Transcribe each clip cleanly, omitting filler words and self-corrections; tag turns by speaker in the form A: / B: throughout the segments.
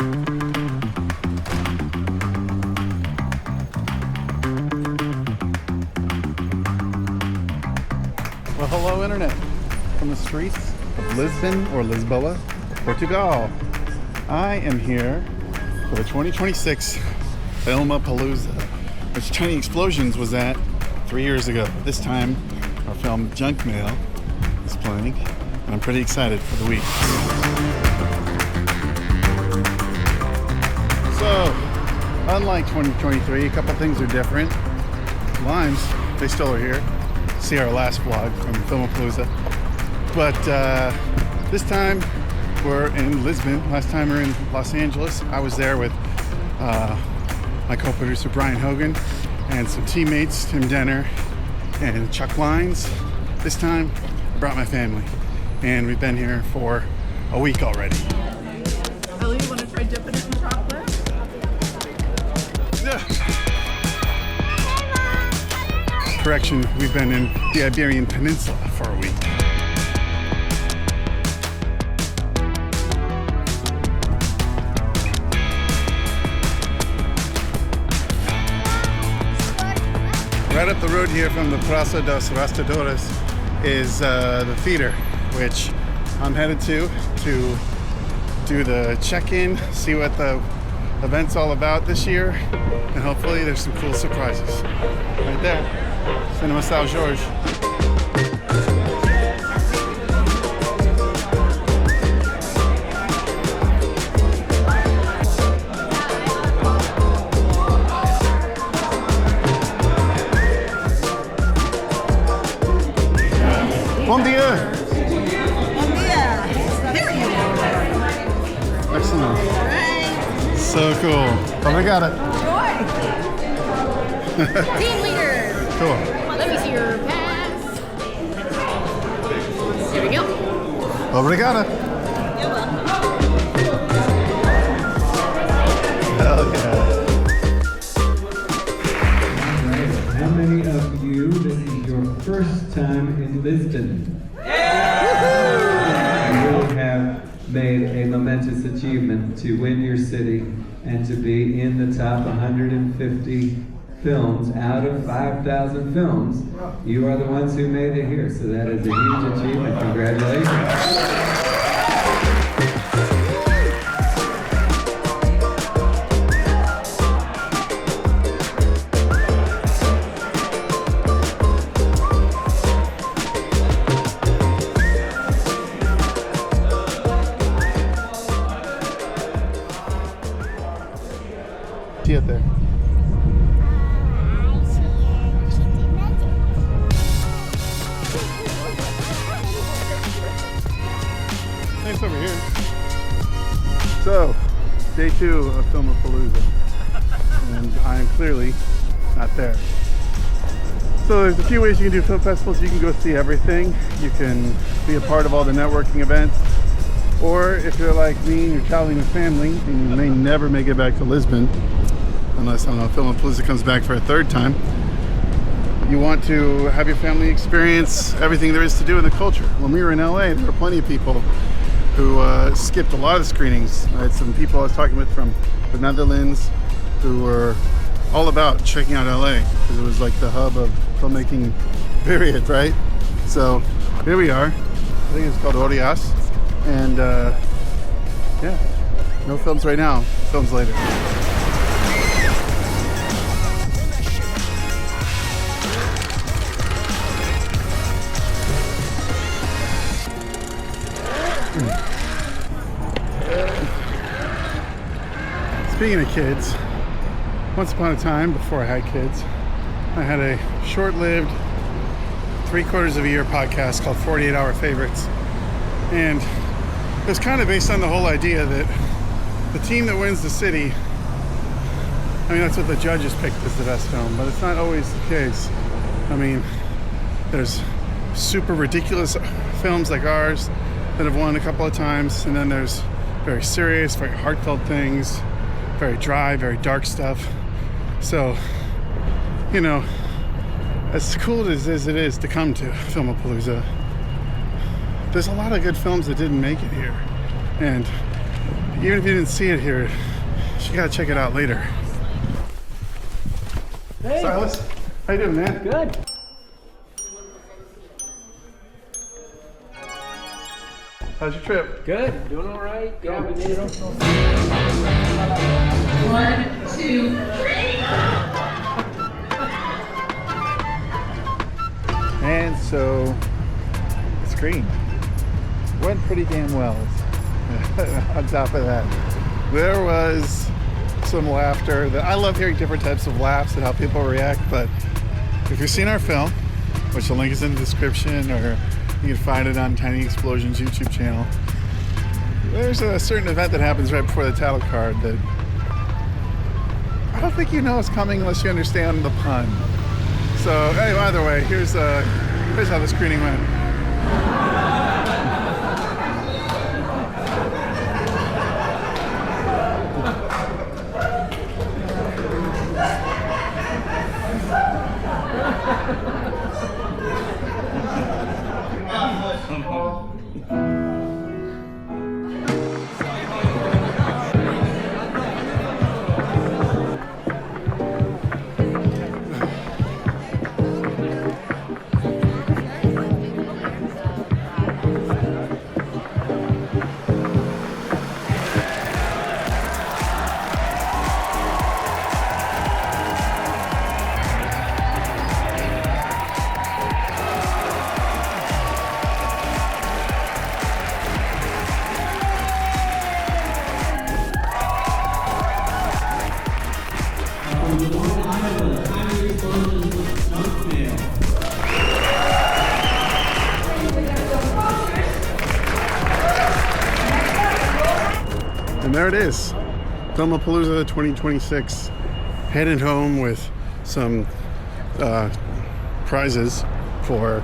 A: Well, hello Internet, from the streets of Lisbon or Lisboa, Portugal. I am here for the 2026 Filmapalooza, which Tiny Explosions was at 3 years ago. This time, our film Junk Mail is playing, and I'm pretty excited for the week. So, unlike 2023, a couple things are different. Limes, they still are here. See our last vlog from Filmapalooza. But this time we're in Lisbon. Last time we were in Los Angeles. I was there with my co-producer Brian Hogan and some teammates, Tim Denner and Chuck Lines. This time I brought my family and we've been here for a week already.
B: Ellie, you want to try dipping it in chocolate?
A: Yeah. Correction, we've been in the Iberian Peninsula for a week. Right up the road here from the Praça dos Rastadores is the theater, which I'm headed to do the check-in, see what the event's all about this year, and hopefully there's some cool surprises. Right there. Cinema Sao Jorge. Bom dia!
B: Bom dia! There you go.
A: Excellent.
B: All right.
A: So cool. Obrigada.
B: Joy. Team leader.
A: Cool.
B: Let me see your pass. There we go.
A: Obrigada.
B: You're welcome.
A: Hell yeah.
C: How many of you, this is your first time in Lisbon? You really have made a momentous achievement to win your city and to be in the top 150 films out of 5,000 films. You are the ones who made it here, so that is a huge achievement. Congratulations.
A: See it there. Thanks over here. So, day 2 of Filmapalooza, and I am clearly not there. So there's a few ways you can do film festivals. You can go see everything. You can be a part of all the networking events. Or if you're like me and you're traveling with family and you may never make it back to Lisbon, unless, I don't know, Filmapalooza comes back for a third time, you want to have your family experience everything there is to do in the culture. When we were in LA, there were plenty of people who skipped a lot of screenings. I had some people I was talking with from the Netherlands who were all about checking out LA because it was like the hub of filmmaking, period, right? So here we are. I think it's called Orias. And yeah, no films right now, films later. Speaking of kids, once upon a time, before I had kids, I had a short-lived 3/4 of a year podcast called 48 Hour Favorites. And it was kind of based on the whole idea that the team that wins the city, I mean, that's what the judges picked as the best film, but it's not always the case. I mean, there's super ridiculous films like ours that have won a couple of times, and then there's very serious, very heartfelt things, very dry, very dark stuff. So, you know, as cool as it is to come to Filmapalooza, there's a lot of good films that didn't make it here. And even if you didn't see it here, you gotta check it out later.
D: Hey.
A: Silas, how you doing, man?
D: Good.
A: How's your trip?
D: Good. Doing all right. Yeah, we made it up.
B: 1, 2, 3.
A: And so, the screen went pretty damn well. On top of that, there was some laughter. I love hearing different types of laughs and how people react, but if you've seen our film, which the link is in the description, or you can find it on Tiny Explosion's YouTube channel, there's a certain event that happens right before the title card that I don't think you know is coming unless you understand the pun. So anyway, either way, here's how the screening went. And there it is, Filmapalooza 2026, headed home with some prizes for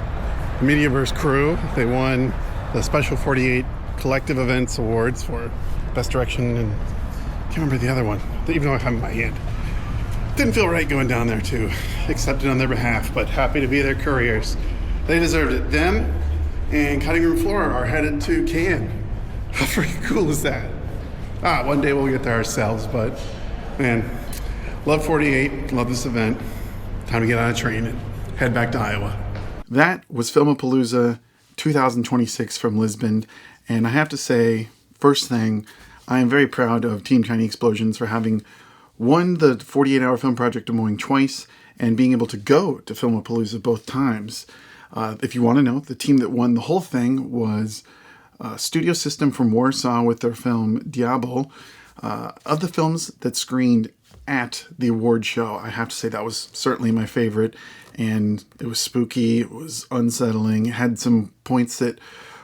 A: the Mediaverse crew. They won the Special 48 Collective Events Awards for Best Direction, and I can't remember the other one, even though I have it in my hand. Didn't feel right going down there to accept it on their behalf, but happy to be their couriers. They deserved it. Them and Cutting Room Floor are headed to Cannes. How freaking cool is that? One day we'll get there ourselves, but man, love 48, love this event. Time to get on a train and head back to Iowa. That was Filmapalooza 2026 from Lisbon, and I have to say, first thing, I am very proud of Team Tiny Explosions for having won the 48-hour film project Des Moines twice and being able to go to Filmapalooza both times. If you want to know, the team that won the whole thing was Studio System from Warsaw with their film Diablo. Of the films that screened at the award show, I have to say that was certainly my favorite, and it was spooky, it was unsettling, it had some points that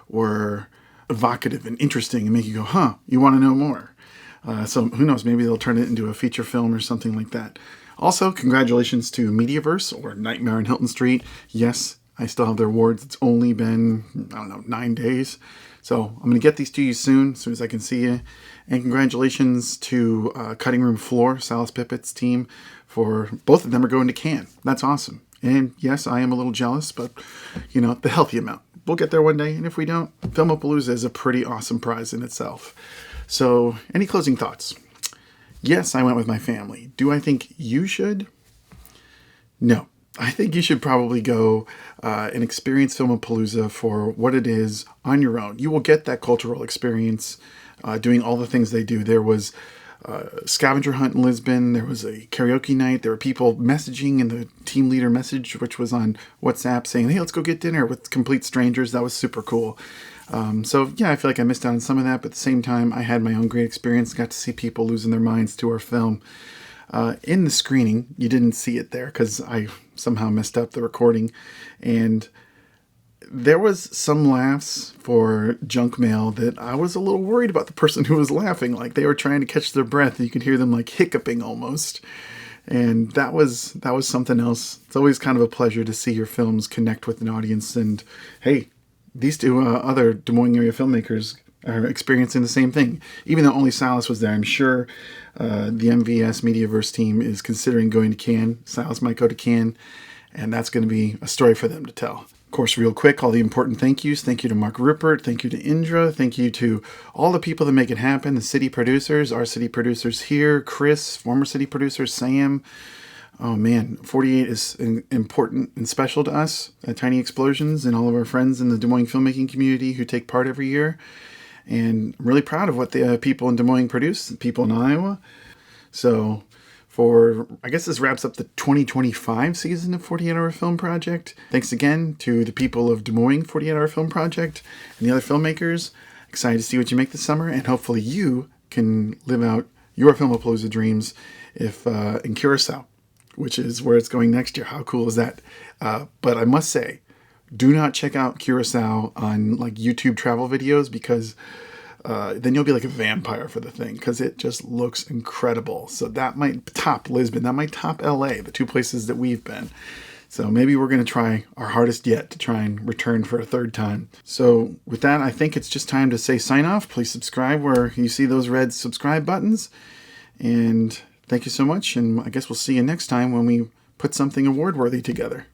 A: were evocative and interesting and make you go, huh, you want to know more. So who knows, maybe they'll turn it into a feature film or something like that. Also, congratulations to Mediaverse, or Nightmare on Hilton Street. Yes, I still have their awards. It's only been, 9 days. So I'm going to get these to you soon, as soon as I can see you. And congratulations to Cutting Room Floor, Silas Pippett's team, for both of them are going to Cannes. That's awesome. And yes, I am a little jealous, but, the healthy amount. We'll get there one day, and if we don't, Filmapalooza is a pretty awesome prize in itself. So, any closing thoughts? Yes, I went with my family. Do I think you should? No. I think you should probably go and experience Filmapalooza for what it is on your own. You will get that cultural experience doing all the things they do. There was a scavenger hunt in Lisbon. There was a karaoke night. There were people messaging in the team leader message, which was on WhatsApp, saying, hey, let's go get dinner with complete strangers. That was super cool. So yeah, I feel like I missed out on some of that, but at the same time, I had my own great experience. Got to see people losing their minds to our film. In the screening, you didn't see it there because I somehow messed up the recording, and there was some laughs for junk mail that I was a little worried about the person who was laughing. Like they were trying to catch their breath. You could hear them like hiccuping almost. And that was something else. It's always kind of a pleasure to see your films connect with an audience. And hey, these two other Des Moines area filmmakers are experiencing the same thing. Even though only Silas was there, I'm sure the MVS Mediaverse team is considering going to Cannes. Silas might go to Cannes, and that's going to be a story for them to tell. course, real quick, all the important thank yous. Thank you to Mark Rupert. Thank you to Indra. Thank you to all the people that make it happen. The city producers, our city producers here, Chris, former city producer, Sam. Oh man, 48 is important and special to us at Tiny Explosions and all of our friends in the Des Moines filmmaking community who take part every year. And I'm really proud of what the people in Des Moines produce, people in Iowa. So I guess this wraps up the 2025 season of 48 Hour Film Project. Thanks again to the people of Des Moines 48 Hour Film Project and the other filmmakers. Excited to see what you make this summer, and hopefully you can live out your Filmapalooza dreams in Curacao, which is where it's going next year. How cool is that? But I must say, do not check out Curacao on like YouTube travel videos, because then you'll be like a vampire for the thing, because it just looks incredible. So that might top Lisbon, that might top LA, the two places that we've been. So maybe we're going to try our hardest yet to try and return for a third time. So with that, I think it's just time to say sign off. Please subscribe where you see those red subscribe buttons. And thank you so much. And I guess we'll see you next time when we put something award worthy together.